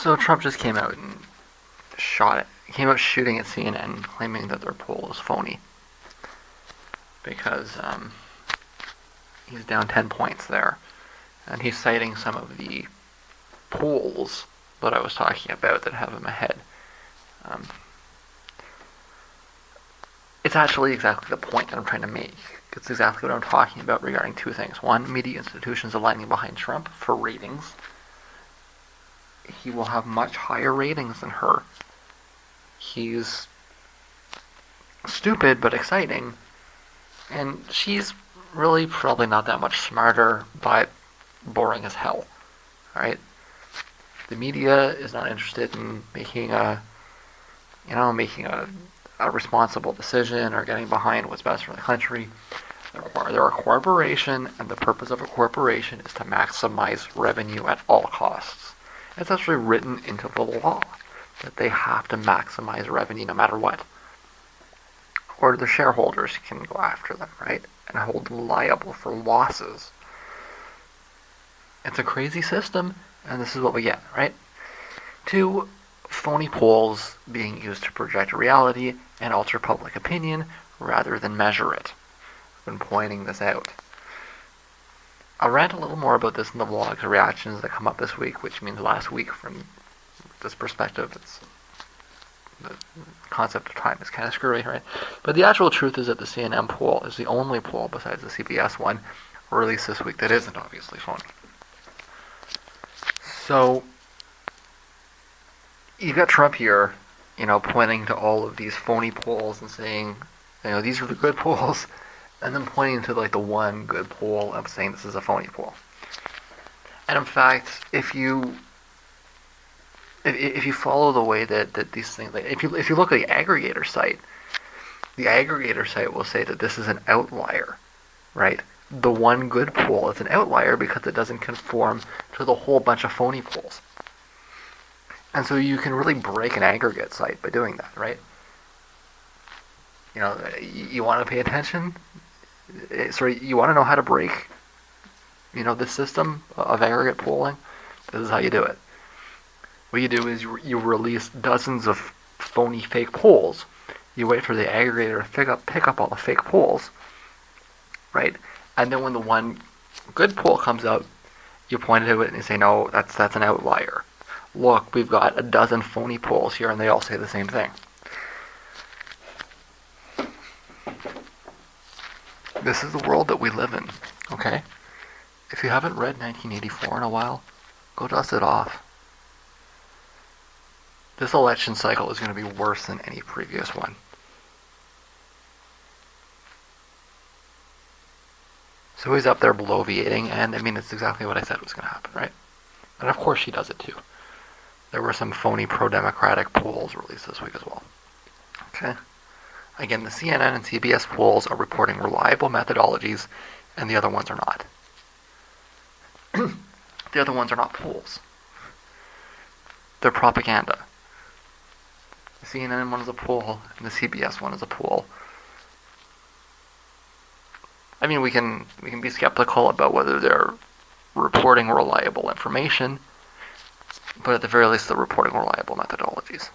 So Trump just came out and came out shooting at CNN, claiming that their poll is phony because he's down 10 points there, and he's citing some of the polls that I was talking about that have him ahead. It's actually exactly the point that I'm trying to make. It's exactly what I'm talking about regarding two things. One, media institutions aligning behind Trump for ratings. He will have much higher ratings than her. He's stupid but exciting, and she's really probably not that much smarter, but boring as hell. Alright? The media is not interested in making a responsible decision or getting behind what's best for the country. They're a corporation, and the purpose of a corporation is to maximize revenue at all costs. It's actually written into the law that they have to maximize revenue no matter what. Or the shareholders can go after them, right? And hold them liable for losses. It's a crazy system, and this is what we get, right? 2, phony polls being used to project reality and alter public opinion rather than measure it. I've been pointing this out. I'll rant a little more about this in the vlog's reactions that come up this week, which means last week from this perspective. The concept of time is kind of screwy, right? But the actual truth is that the CNN poll is the only poll besides the CBS one released this week that isn't obviously phony. So you've got Trump here, pointing to all of these phony polls and saying, these are the good polls, and then pointing to the one good poll and saying this is a phony poll. And in fact, if you follow the way that these things, if you look at the aggregator site will say that this is an outlier, right? The one good poll is an outlier because it doesn't conform to the whole bunch of phony polls. And so you can really break an aggregate site by doing that, right? You want to pay attention? You want to know how to break, this system of aggregate polling? This is how you do it. What you do is you release dozens of phony fake polls. You wait for the aggregator to pick up all the fake polls, right? And then when the one good poll comes out, you point to it and you say, no, that's an outlier. Look, we've got a dozen phony polls here, and they all say the same thing. This is the world that we live in, okay? If you haven't read 1984 in a while, go dust it off. This election cycle is going to be worse than any previous one. So he's up there bloviating, and it's exactly what I said was going to happen, right? And of course she does it too. There were some phony pro-democratic polls released this week as well. Okay? Again, the CNN and CBS polls are reporting reliable methodologies, and the other ones are not. The other ones are not polls. They're propaganda. The CNN one is a poll, and the CBS one is a poll. We can be skeptical about whether they're reporting reliable information, but at the very least they're reporting reliable methodologies.